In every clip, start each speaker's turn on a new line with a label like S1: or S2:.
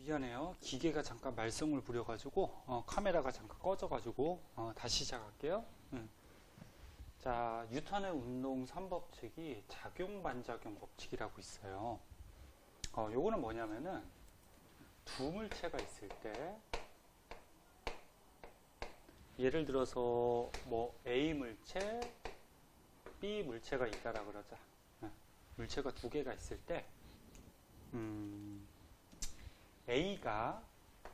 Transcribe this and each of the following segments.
S1: 미안해요. 기계가 잠깐 말썽을 부려가지고 카메라가 잠깐 꺼져가지고 다시 시작할게요. 자, 뉴턴의 운동 3법칙이 작용 반작용 법칙이라고 있어요. 요거는 뭐냐면은 두 물체가 있을 때 예를 들어서 뭐 A 물체, B 물체가 있다라 그러자. 물체가 두 개가 있을 때 A가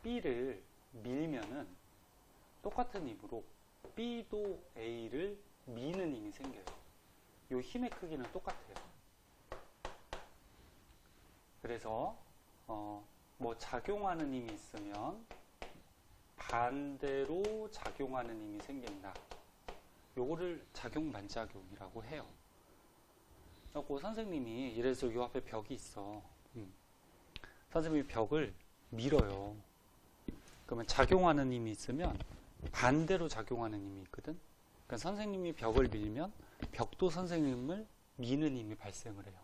S1: B를 밀면은 똑같은 힘으로 B도 A를 미는 힘이 생겨요. 이 힘의 크기는 똑같아요. 그래서 뭐 작용하는 힘이 있으면 반대로 작용하는 힘이 생긴다. 요거를 작용 반작용이라고 해요. 그래서 선생님이 이래서 요 앞에 벽이 있어. 선생님이 벽을 밀어요. 그러면 작용하는 힘이 있으면 반대로 작용하는 힘이 있거든. 그러니까 선생님이 벽을 밀면 벽도 선생님을 미는 힘이 발생을 해요.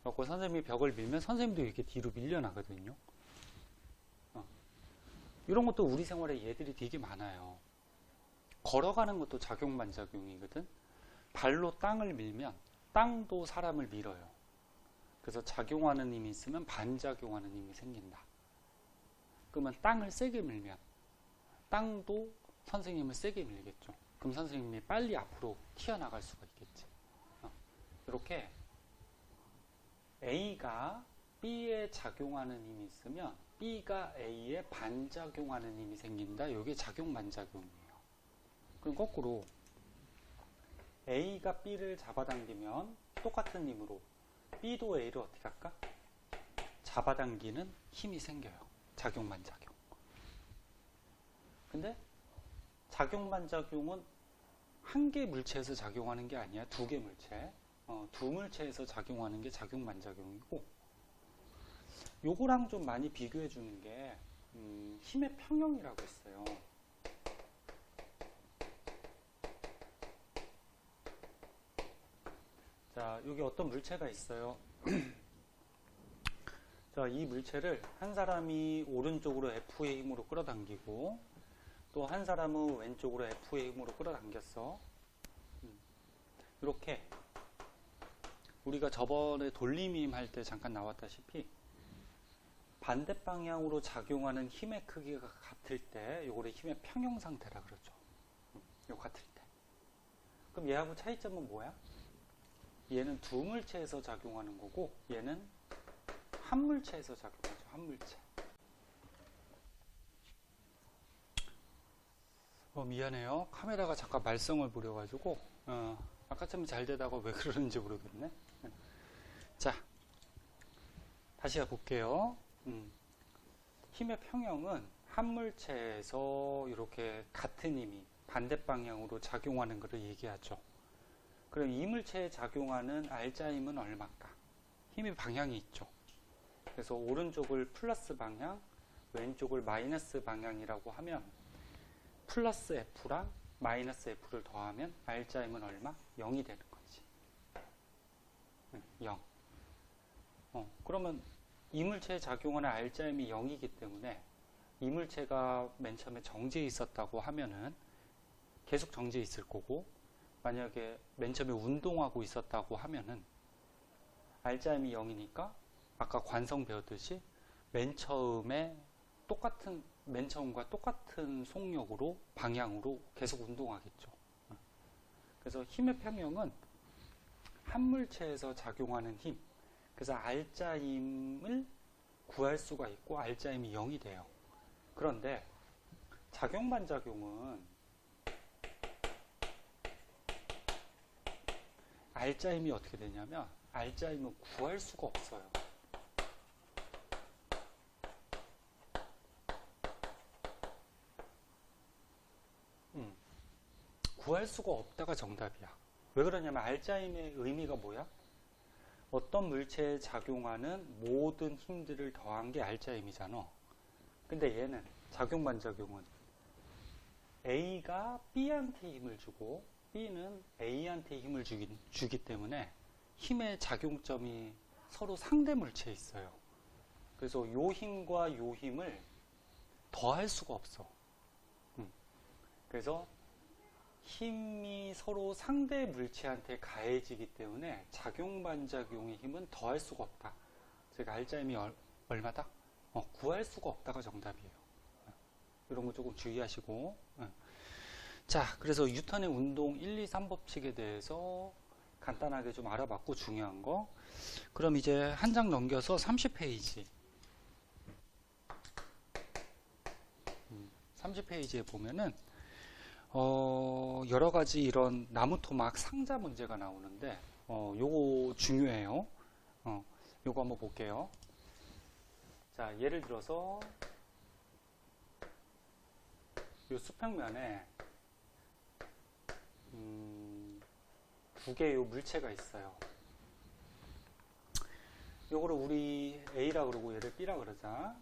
S1: 그래서 선생님이 벽을 밀면 선생님도 이렇게 뒤로 밀려나거든요. 이런 것도 우리 생활에 얘들이 되게 많아요. 걸어가는 것도 작용 반작용이거든. 발로 땅을 밀면 땅도 사람을 밀어요. 그래서 작용하는 힘이 있으면 반작용하는 힘이 생긴다. 그러면 땅을 세게 밀면 땅도 선생님을 세게 밀겠죠. 그럼 선생님이 빨리 앞으로 튀어나갈 수가 있겠지. 이렇게 A가 B에 작용하는 힘이 있으면 B가 A에 반작용하는 힘이 생긴다. 이게 작용 반작용이에요. 그럼 거꾸로 A가 B를 잡아당기면 똑같은 힘으로 B도 A를 어떻게 할까? 잡아당기는 힘이 생겨요. 작용 반작용. 근데 작용 반작용은 한 개 물체에서 작용하는 게 아니야. 두 개 물체. 두 물체에서 작용하는 게 작용 반작용이고, 요거랑 좀 많이 비교해 주는 게 힘의 평형이라고 있어요. 자, 여기 어떤 물체가 있어요. 자, 이 물체를 한 사람이 오른쪽으로 F의 힘으로 끌어당기고 또 한 사람은 왼쪽으로 F의 힘으로 끌어당겼어. 이렇게 우리가 저번에 돌림힘 할 때 잠깐 나왔다시피 반대 방향으로 작용하는 힘의 크기가 같을 때 요거를 힘의 평형 상태라 그러죠. 요 같을 때. 그럼 얘하고 차이점은 뭐야? 얘는 두 물체에서 작용하는 거고 얘는 한 물체에서 작용하죠. 한 물체. 미안해요. 카메라가 잠깐 말썽을 부려가지고 아까처럼 잘 되다가 왜 그러는지 모르겠네. 자, 다시 해볼게요. 힘의 평형은 한 물체에서 이렇게 같은 힘이 반대 방향으로 작용하는 것을 얘기하죠. 그럼 이 물체에 작용하는 알자 힘은 얼마일까? 힘의 방향이 있죠. 그래서 오른쪽을 플러스 방향, 왼쪽을 마이너스 방향이라고 하면 플러스 F랑 마이너스 F를 더하면 알자 힘은 얼마? 0이 되는 거지. 0. 그러면 이 물체에 작용하는 알자 힘이 0이기 때문에 이 물체가 맨 처음에 정지해 있었다고 하면은 계속 정지해 있을 거고, 만약에 맨 처음에 운동하고 있었다고 하면은 알자 힘이 0이니까 아까 관성 배웠듯이 맨 처음과 똑같은 속력으로 방향으로 계속 운동하겠죠. 그래서 힘의 평형은 한 물체에서 작용하는 힘, 그래서 알자 힘을 구할 수가 있고 알자 힘이 0이 돼요. 그런데 작용 반작용은 알자 힘이 어떻게 되냐면 알자 힘을 구할 수가 없어요. 구할 수가 없다가 정답이야. 왜 그러냐면 알자 힘의 의미가 뭐야? 어떤 물체에 작용하는 모든 힘들을 더한 게 알자 힘이잖아. 근데 얘는 작용 반작용은 A가 B한테 힘을 주고 B는 A한테 힘을 주기 때문에 힘의 작용점이 서로 상대 물체에 있어요. 그래서 요 힘과 요 힘을 더할 수가 없어. 그래서 힘이 서로 상대 물체한테 가해지기 때문에 작용반작용의 힘은 더할 수가 없다. 제가 알자임이 얼마다? 구할 수가 없다가 정답이에요. 이런 거 조금 주의하시고. 자, 그래서 뉴턴의 운동 1, 2, 3법칙에 대해서 간단하게 좀 알아봤고, 중요한 거. 그럼 이제 한 장 넘겨서 30페이지. 30페이지에 보면은 여러 가지 이런 나무 토막 상자 문제가 나오는데, 요거 중요해요. 요거 한번 볼게요. 자, 예를 들어서 요 수평면에 두 개의 물체가 있어요. 요거를 우리 A라 그러고 얘를 B라 그러자.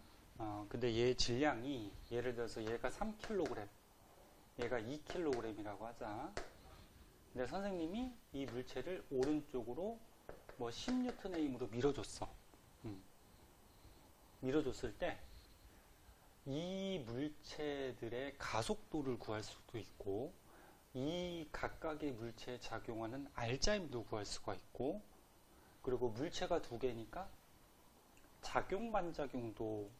S1: 근데 얘 질량이 예를 들어서 얘가 3kg, 얘가 2kg이라고 하자. 근데 선생님이 이 물체를 오른쪽으로 뭐 10N의 힘으로 밀어줬어. 밀어줬을 때 이 물체들의 가속도를 구할 수도 있고, 이 각각의 물체에 작용하는 알자임도 구할 수가 있고, 그리고 물체가 두 개니까 작용 반작용도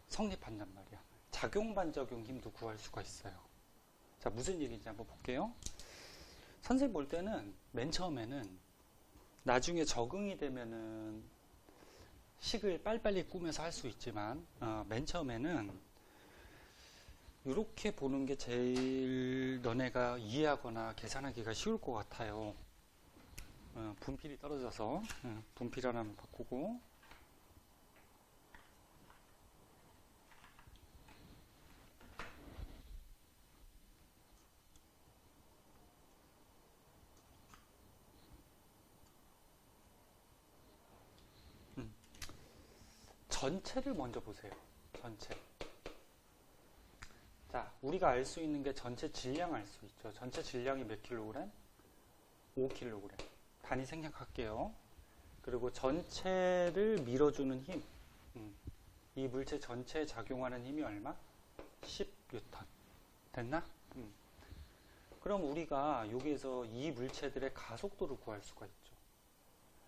S1: 성립한단 말이야. 작용 반작용 힘도 구할 수가 있어요. 자, 무슨 얘기인지 한번 볼게요. 선생님 볼 때는 맨 처음에는 나중에 적응이 되면은 식을 빨리빨리 꾸며서 할 수 있지만, 맨 처음에는 이렇게 보는 게 제일 너네가 이해하거나 계산하기가 쉬울 것 같아요. 분필이 떨어져서 분필 하나만 바꾸고, 전체를 먼저 보세요. 전체. 자, 우리가 알 수 있는 게 전체 질량 알 수 있죠. 전체 질량이 몇 킬로그램? 5kg. 단위 생략할게요. 그리고 전체를 밀어주는 힘. 이 물체 전체에 작용하는 힘이 얼마? 10N. 됐나? 그럼 우리가 여기에서 이 물체들의 가속도를 구할 수가 있죠.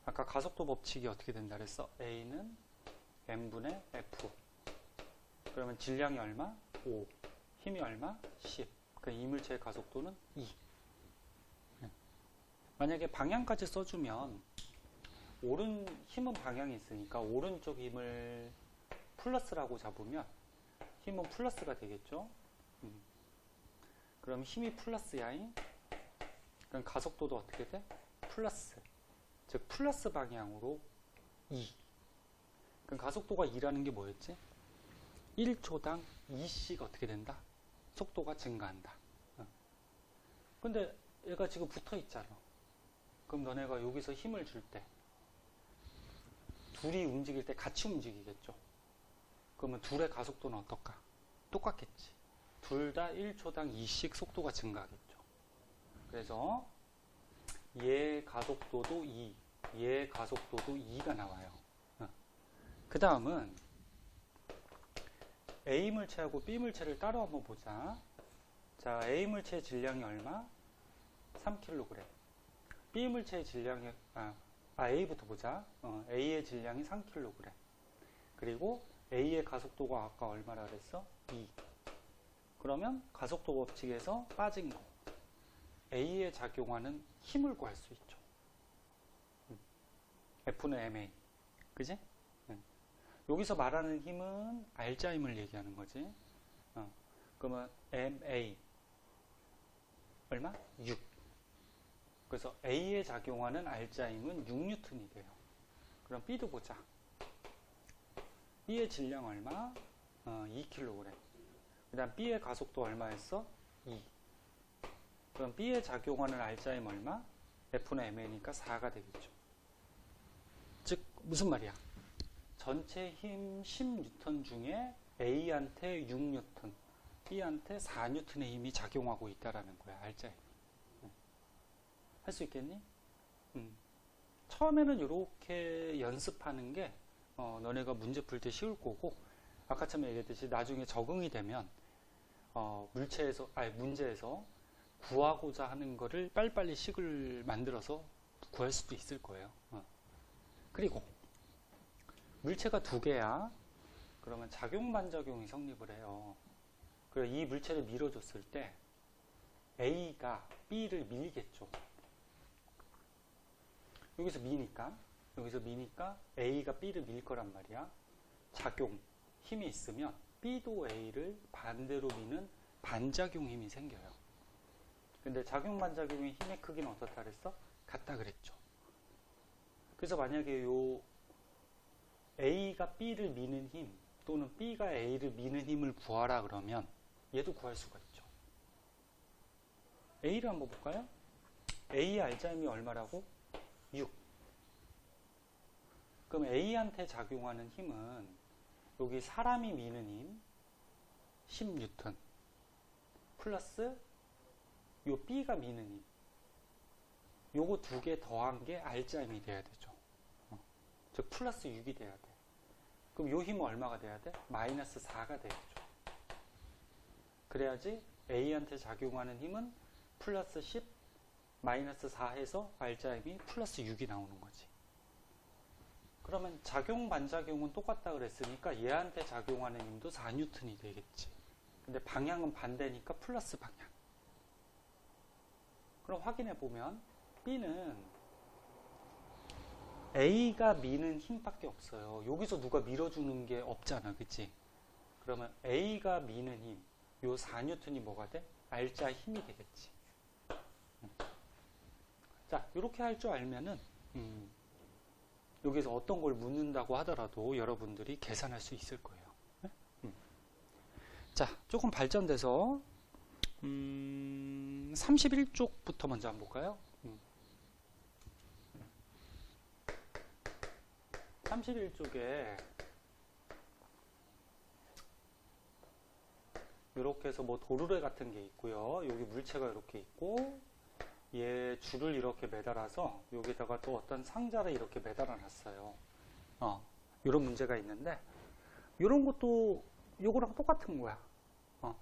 S1: 아까 가속도 법칙이 어떻게 된다 그랬어? A는 m분의 F. 그러면 질량이 얼마? 5. 힘이 얼마? 10. 그러니까 이 물체의 가속도는 2. 만약에 방향까지 써주면 힘은 방향이 있으니까 오른쪽 힘을 플러스라고 잡으면 힘은 플러스가 되겠죠. 그럼 힘이 플러스야잉. 그럼 가속도도 어떻게 돼? 플러스. 즉 플러스 방향으로 2. 그럼 가속도가 2라는 게 뭐였지? 1초당 2씩 어떻게 된다? 속도가 증가한다. 근데 얘가 지금 붙어 있잖아. 그럼 너네가 여기서 힘을 줄 때 둘이 움직일 때 같이 움직이겠죠. 그러면 둘의 가속도는 어떨까? 똑같겠지. 둘 다 1초당 2씩 속도가 증가하겠죠. 그래서 얘 가속도도 2, 얘 가속도도 2가 나와요. 그 다음은 A 물체하고 B 물체를 따로 한번 보자. 자, A 물체의 질량이 얼마? 3kg. B 물체의 질량이 A부터 보자. A의 질량이 3kg. 그리고 A의 가속도가 아까 얼마라 그랬어? 2. 그러면 가속도 법칙에서 빠진 거. A에 작용하는 힘을 구할 수 있죠. F는 ma. 그지? 여기서 말하는 힘은 알자 힘을 얘기하는 거지. 그러면 ma 얼마? 6. 그래서 A에 작용하는 알자 힘은 6N이 돼요. 그럼 B도 보자. B의 질량 얼마? 2kg. 그 다음 B의 가속도 얼마였어? 2. 그럼 B에 작용하는 알자 힘 얼마? F는 ma니까 4가 되겠죠. 즉 무슨 말이야? 전체 힘 10N 중에 A한테 6N, B한테 4N의 힘이 작용하고 있다라는 거야. 알자. 할 수 있겠니? 처음에는 이렇게 연습하는 게 너네가 문제 풀 때 쉬울 거고, 아까 처음에 얘기했듯이 나중에 적응이 되면 문제에서 구하고자 하는 거를 빨리빨리 식을 만들어서 구할 수도 있을 거예요. 그리고 물체가 두 개야. 그러면 작용 반작용이 성립을 해요. 그래서 이 물체를 밀어줬을 때 A가 B를 밀겠죠. 여기서 미니까 A가 B를 밀 거란 말이야. 작용 힘이 있으면 B도 A를 반대로 미는 반작용 힘이 생겨요. 근데 작용 반작용의 힘의 크기는 어떻다 그랬어? 같다 그랬죠. 그래서 만약에 요 A가 B를 미는 힘 또는 B가 A를 미는 힘을 구하라 그러면 얘도 구할 수가 있죠. A를 한번 볼까요? A의 알자힘이 얼마라고? 6. 그럼 A한테 작용하는 힘은 여기 사람이 미는 힘 10N 플러스 요 B가 미는 힘 요거 두 개 더한 게 알자힘이 돼야 되죠. 즉 플러스 6이 돼야 돼. 그럼 요 힘은 얼마가 돼야 돼? 마이너스 4가 돼야죠. 그래야지 A한테 작용하는 힘은 플러스 10 마이너스 4 해서 알자힘이 플러스 6이 나오는 거지. 그러면 작용 반작용은 똑같다 그랬으니까 얘한테 작용하는 힘도 4N이 되겠지. 근데 방향은 반대니까 플러스 방향. 그럼 확인해 보면 B는 A가 미는 힘밖에 없어요. 여기서 누가 밀어주는 게 없잖아. 그치? 그러면 A가 미는 힘, 요 4N이 뭐가 돼? 알자 힘이 되겠지. 자, 이렇게 할 줄 알면은 여기서 어떤 걸 묻는다고 하더라도 여러분들이 계산할 수 있을 거예요. 자, 조금 발전돼서 31쪽부터 먼저 한번 볼까요? 31쪽에 이렇게 해서 뭐 도르래 같은 게 있고요. 여기 물체가 이렇게 있고 얘 줄을 이렇게 매달아서 여기다가 또 어떤 상자를 이렇게 매달아 놨어요. 이런 문제가 있는데 이런 것도 요거랑 똑같은 거야.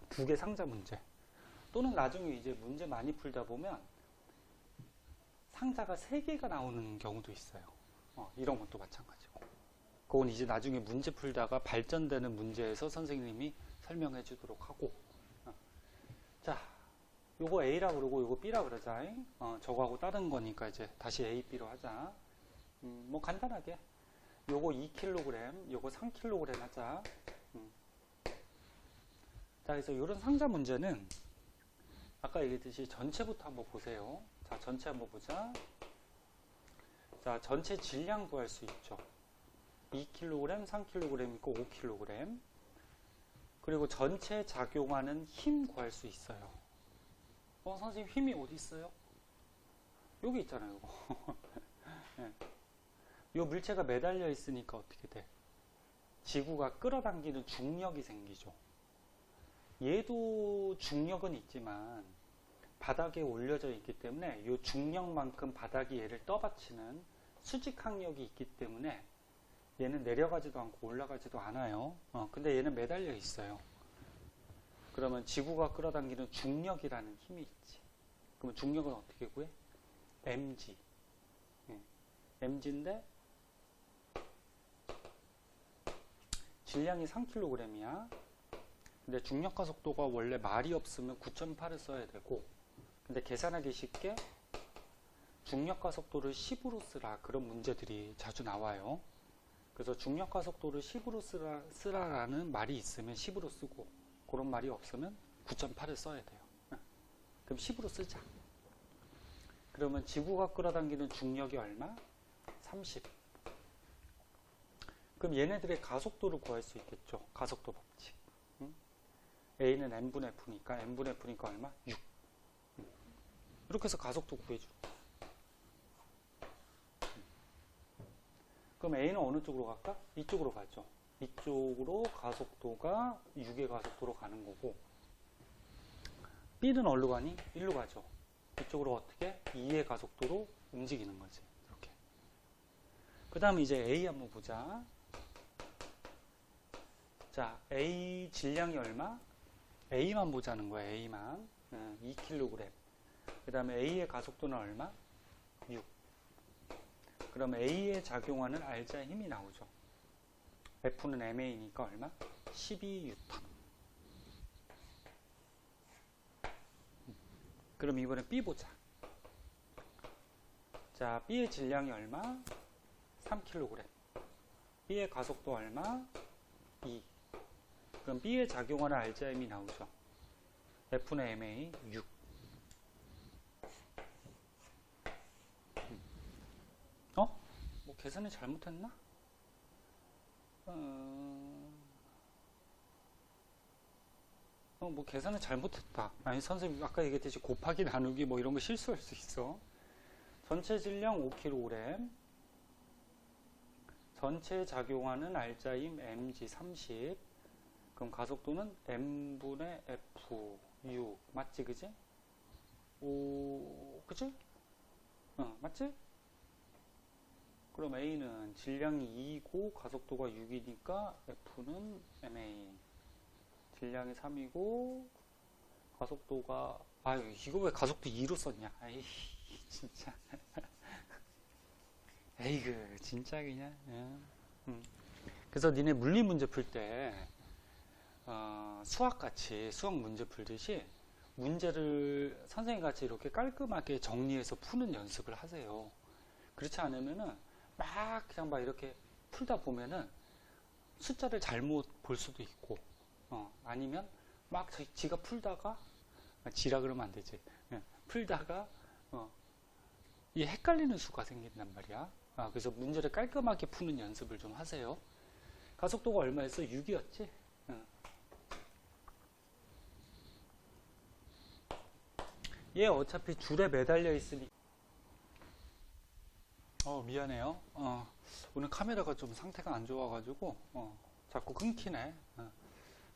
S1: 두 개 상자 문제. 또는 나중에 이제 문제 많이 풀다 보면 상자가 3개가 나오는 경우도 있어요. 이런 것도 마찬가지고. 그건 이제 나중에 문제 풀다가 발전되는 문제에서 선생님이 설명해 주도록 하고. 자, 요거 A라 그러고 요거 B라 그러자. 저거하고 다른 거니까 이제 다시 A, B로 하자. 뭐 간단하게 요거 2kg, 요거 3kg 하자. 자, 그래서 이런 상자 문제는 아까 얘기했듯이 전체부터 한번 보세요. 자, 전체 한번 보자. 자, 전체 질량 구할 수 있죠. 2kg, 3kg 있고 5kg. 그리고 전체 작용하는 힘 구할 수 있어요. 선생님 힘이 어디 있어요? 여기 있잖아요. 요거. 네. 요 물체가 매달려 있으니까 어떻게 돼? 지구가 끌어당기는 중력이 생기죠. 얘도 중력은 있지만 바닥에 올려져 있기 때문에 이 중력만큼 바닥이 얘를 떠받치는 수직항력이 있기 때문에 얘는 내려가지도 않고 올라가지도 않아요. 근데 얘는 매달려 있어요. 그러면 지구가 끌어당기는 중력이라는 힘이 있지. 그러면 중력은 어떻게 구해? mg. mg인데 질량이 3kg이야. 근데 중력가 속도가 원래 말이 없으면 9.8을 써야 되고, 근데 계산하기 쉽게 중력가 속도를 10으로 쓰라, 그런 문제들이 자주 나와요. 그래서 중력가 속도를 10으로 쓰라라는 말이 있으면 10으로 쓰고, 그런 말이 없으면 9.8을 써야 돼요. 그럼 10으로 쓰자. 그러면 지구가 끌어당기는 중력이 얼마? 30. 그럼 얘네들의 가속도를 구할 수 있겠죠. 가속도 법칙. A는 n분의 F니까 n분의 F니까 얼마? 6. 이렇게 해서 가속도 구해줘. 그럼 A는 어느 쪽으로 갈까? 이쪽으로 가죠. 이쪽으로 가속도가 6의 가속도로 가는 거고, B는 어디로 가니? 1로 가죠. 이쪽으로 어떻게? 2의 가속도로 움직이는 거지. 이렇게. 그 다음에 이제 A 한번 보자. 자, A 질량이 얼마? A만 보자는 거야, A만. 2kg. 그 다음에 A의 가속도는 얼마? 6. 그러면 A에 작용하는 R자의 힘이 나오죠. F는 MA니까 얼마? 12N. 그럼 이번엔 B 보자. 자, B의 질량이 얼마? 3kg. B의 가속도 얼마? 2. 그럼 B에 작용하는 R자의 힘이 나오죠. F는 MA 6. 뭐 계산을 잘못했나? 뭐 계산을 잘못했다. 아니 선생님 아까 얘기했듯이 곱하기 나누기 뭐 이런 거 실수할 수 있어. 전체 질량 5kg. 전체에 작용하는 R자임 mg 30. 그럼 가속도는 m분의 f 6. 맞지 그지? 그지? 맞지? 그럼 A는 질량이 2이고 가속도가 6이니까 F는 MA. 질량이 3이고 가속도가 이거 왜 가속도 2로 썼냐? 아이 진짜. 에이그 진짜 그냥. 그래서 니네 물리 문제 풀 때 수학 문제 풀듯이 문제를 선생님 같이 이렇게 깔끔하게 정리해서 푸는 연습을 하세요. 그렇지 않으면은 그냥 이렇게 풀다 보면은 숫자를 잘못 볼 수도 있고, 아니면 지가 풀다가, 지라 그러면 안 되지. 풀다가, 이 헷갈리는 수가 생긴단 말이야. 그래서 문제를 깔끔하게 푸는 연습을 좀 하세요. 가속도가 얼마였어? 6이었지? 얘 어차피 줄에 매달려 있으니 미안해요. 오늘 카메라가 좀 상태가 안 좋아가지고 자꾸 끊기네.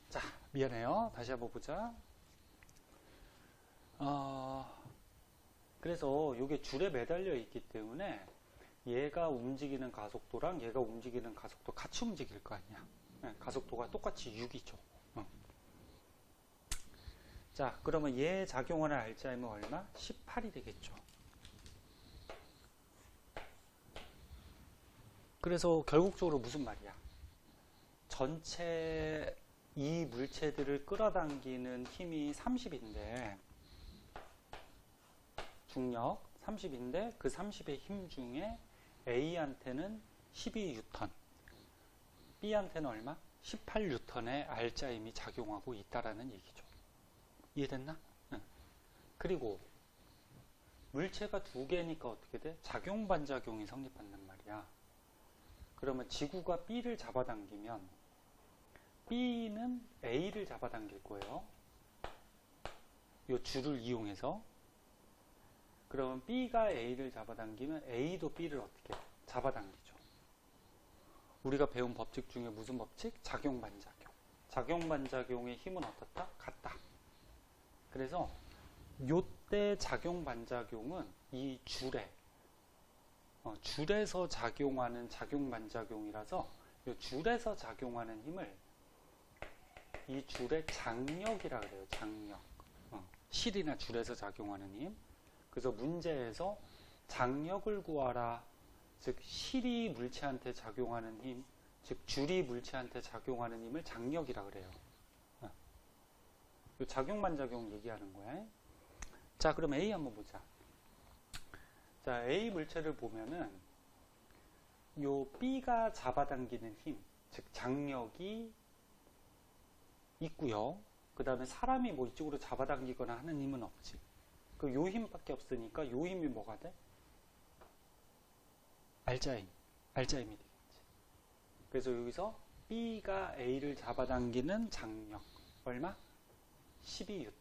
S1: 자, 미안해요. 다시 한번 보자. 그래서 이게 줄에 매달려 있기 때문에 얘가 움직이는 가속도랑 얘가 움직이는 가속도 같이 움직일 거 아니야. 가속도가 똑같이 6이죠. 자, 그러면 얘 작용하는 R자임은 얼마? 18이 되겠죠. 그래서 결국적으로 무슨 말이야? 전체 이 물체들을 끌어당기는 힘이 30인데 중력 30인데 그 30의 힘 중에 A한테는 12N, B한테는 얼마? 18N의 R자 힘이 작용하고 있다라는 얘기죠. 이해됐나? 응. 그리고 물체가 두 개니까 어떻게 돼? 작용 반작용이 성립한단 말이야. 그러면 지구가 B를 잡아당기면 B는 A를 잡아당길 거예요. 이 줄을 이용해서. 그러면 B가 A를 잡아당기면 A도 B를 어떻게 잡아당기죠. 우리가 배운 법칙 중에 무슨 법칙? 작용반작용. 작용반작용의 힘은 어떻다? 같다. 그래서 요때 작용반작용은 이 줄에서 작용하는 작용반작용이라서 이 줄에서 작용하는 힘을 이 줄의 장력이라 그래요. 장력. 실이나 줄에서 작용하는 힘. 그래서 문제에서 장력을 구하라. 즉 실이 물체한테 작용하는 힘, 즉 줄이 물체한테 작용하는 힘을 장력이라 그래요. 이 작용반작용 얘기하는 거야. 자, 그럼 A 한번 보자. 자, A 물체를 보면은 요 B가 잡아당기는 힘, 즉 장력이 있고요. 그 다음에 사람이 뭐 이쪽으로 잡아당기거나 하는 힘은 없지. 그 요 힘밖에 없으니까 요 힘이 뭐가 돼? R자힘이 되겠지. 그래서 여기서 B가 A를 잡아당기는 장력 얼마? 12N.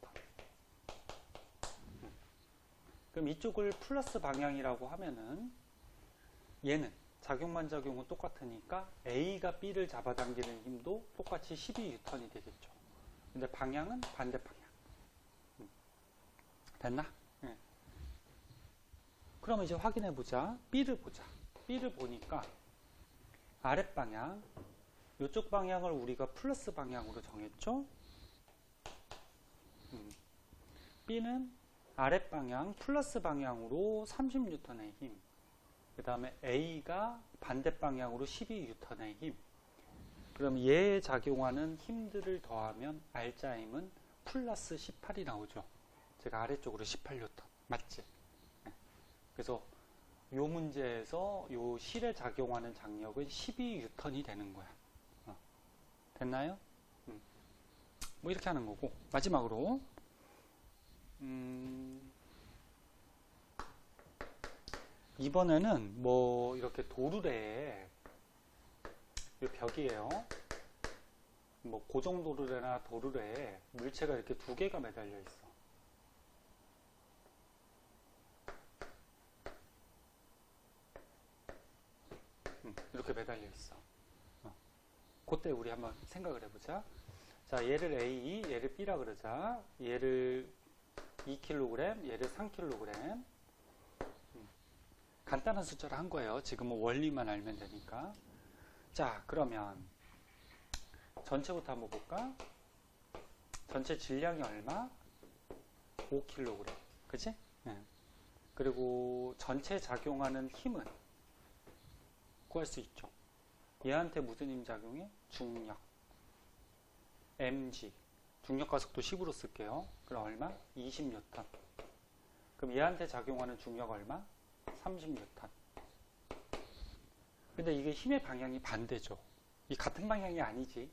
S1: 그럼 이쪽을 플러스 방향이라고 하면은 얘는 작용반작용은 똑같으니까 A가 B를 잡아당기는 힘도 똑같이 12N이 되겠죠. 근데 방향은 반대 방향. 됐나? 네. 그럼 이제 확인해 보자. B를 보자. B를 보니까 아랫방향 이쪽 방향을 우리가 플러스 방향으로 정했죠. B는 아랫방향 플러스 방향으로 30N의 힘, 그 다음에 A가 반대 방향으로 12N의 힘. 그럼 얘에 작용하는 힘들을 더하면 R자 힘은 플러스 18이 나오죠. 제가 아래쪽으로 18N 맞지? 네. 그래서 이 문제에서 이 실에 작용하는 장력은 12N이 되는 거야. 됐나요? 뭐 이렇게 하는 거고, 마지막으로 이번에는 뭐 이렇게 도르래에 이 벽이에요. 뭐 고정도르래나 도르래에 물체가 이렇게 두 개가 매달려 있어. 이렇게 매달려 있어. 그때 우리 한번 생각을 해보자. 자, 얘를 A, 얘를 B라 그러자. 얘를 2kg, 얘를 3kg. 간단한 숫자로 한 거예요. 지금은 원리만 알면 되니까. 자, 그러면 전체부터 한번 볼까? 전체 질량이 얼마? 5kg. 그치? 네. 그리고 전체 작용하는 힘은 구할 수 있죠. 얘한테 무슨 힘 작용해? 중력. mg. 중력 가속도 10으로 쓸게요. 그럼 얼마? 20N. 그럼 얘한테 작용하는 중력 얼마? 30N. 근데 이게 힘의 방향이 반대죠. 이 같은 방향이 아니지.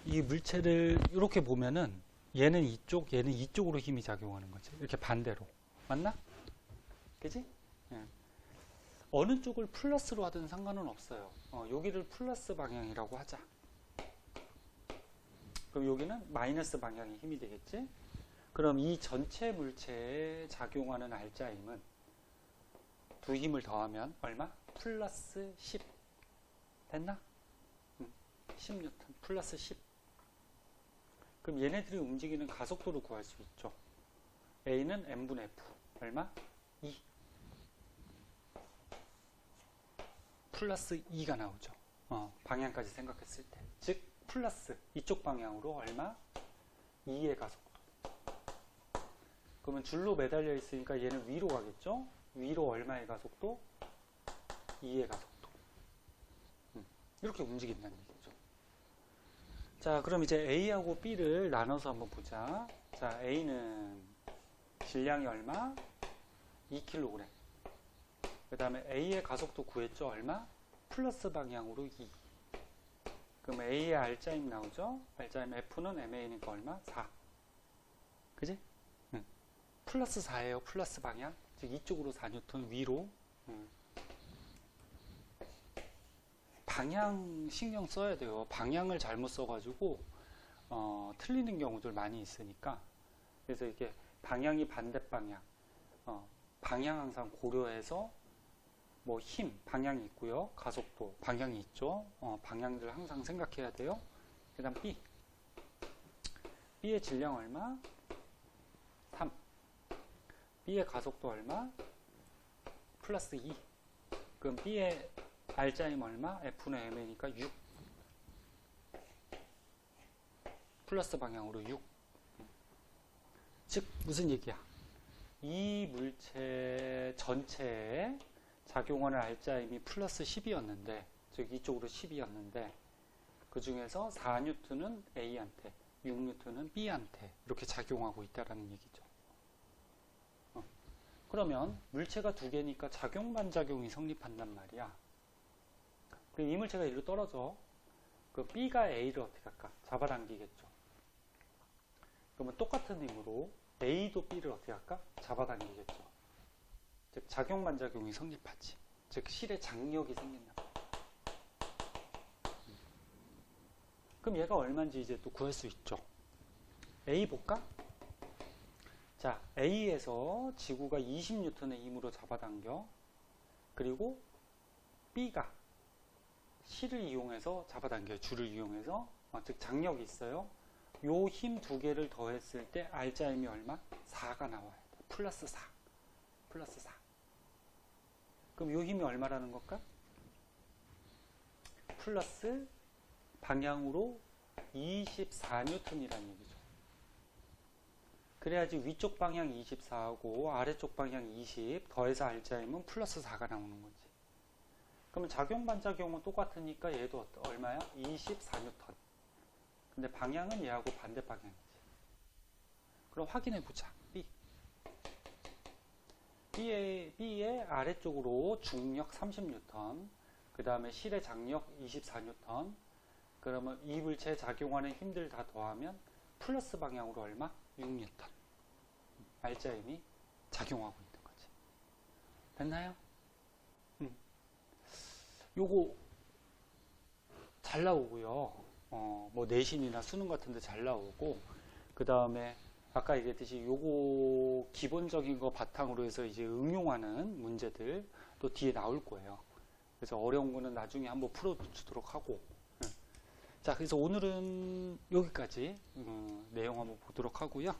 S1: 이 물체를 이렇게 보면은 얘는 이쪽, 얘는 이쪽으로 힘이 작용하는 거지. 이렇게 반대로. 맞나? 그지? 예. 어느 쪽을 플러스로 하든 상관은 없어요. 여기를 플러스 방향이라고 하자. 그럼 여기는 마이너스 방향의 힘이 되겠지? 그럼 이 전체 물체에 작용하는 R자 힘은 두 힘을 더하면 얼마? 플러스 10. 됐나? 10N 플러스 10. 그럼 얘네들이 움직이는 가속도를 구할 수 있죠. A는 m분의 F. 얼마? 2. 플러스 2가 나오죠. 방향까지 생각했을 때. 즉 플러스 이쪽 방향으로 얼마? 2의 가속도. 그러면 줄로 매달려 있으니까 얘는 위로 가겠죠? 위로 얼마의 가속도? 2의 가속도. 이렇게 움직인다는 얘기죠. 자, 그럼 이제 A하고 B를 나눠서 한번 보자. 자, A는 질량이 얼마? 2kg. 그 다음에 A의 가속도 구했죠? 얼마? 플러스 방향으로 2. 그럼 A의 R자임 나오죠? R자임 F는 MA니까 얼마? 4. 그지? 플러스 4예요. 플러스 방향. 즉 이쪽으로 4N 위로. 방향 신경 써야 돼요. 방향을 잘못 써가지고 틀리는 경우들 많이 있으니까. 그래서 이게 방향이 반대 방향. 방향 항상 고려해서 뭐 힘, 방향이 있고요. 가속도, 방향이 있죠. 방향들 항상 생각해야 돼요. 그 다음 B. B의 질량 얼마? 3. B의 가속도 얼마? 플러스 2. 그럼 B의 R자임 얼마? F는 M이니까 6. 플러스 방향으로 6. 즉 무슨 얘기야? 이 물체 전체에 작용하는 R자임이 플러스 10이었는데, 즉 이쪽으로 10이었는데, 그 중에서 4N은 A한테, 6N은 B한테 이렇게 작용하고 있다는 얘기죠. 그러면 물체가 두 개니까 작용 반작용이 성립한단 말이야. 그럼 이 물체가 이리로 떨어져. 그 B가 A를 어떻게 할까? 잡아당기겠죠. 그러면 똑같은 힘으로 A도 B를 어떻게 할까? 잡아당기겠죠. 즉 작용 반작용이 성립하지. 즉 실의 장력이 생긴다. 그럼 얘가 얼마인지 이제 또 구할 수 있죠. A 볼까? 자, A에서 지구가 20N의 힘으로 잡아당겨. 그리고 B가 실을 이용해서 잡아당겨요. 줄을 이용해서. 즉 장력이 있어요. 요 힘 두 개를 더했을 때 R자 힘이 얼마? 4가 나와야 돼. 플러스 4. 플러스 4. 그럼 요 힘이 얼마라는 걸까? 플러스 방향으로 24N이라는 얘기죠. 그래야지 위쪽 방향 24하고 아래쪽 방향 20 더해서 알자임은 플러스 4가 나오는 거지. 그러면 작용 반작용은 똑같으니까 얘도 얼마야? 24N. 근데 방향은 얘하고 반대 방향이지. 그럼 확인해 보자. B의 아래쪽으로 중력 30N, 그 다음에 실의 장력 24N, 그러면 이 물체에 작용하는 힘들 다 더하면 플러스 방향으로 얼마? 6N. 알자임이 작용하고 있는 거지. 됐나요? 요거 잘 나오고요. 뭐 내신이나 수능 같은데 잘 나오고, 그 다음에 아까 얘기했듯이 요거 기본적인 거 바탕으로 해서 이제 응용하는 문제들 또 뒤에 나올 거예요. 그래서 어려운 거는 나중에 한번 풀어주도록 하고. 자, 그래서 오늘은 여기까지 내용 한번 보도록 하고요.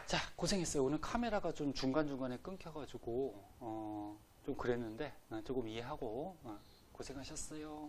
S1: 자, 고생했어요. 오늘 카메라가 좀 중간중간에 끊겨가지고 좀 그랬는데 조금 이해하고 고생하셨어요.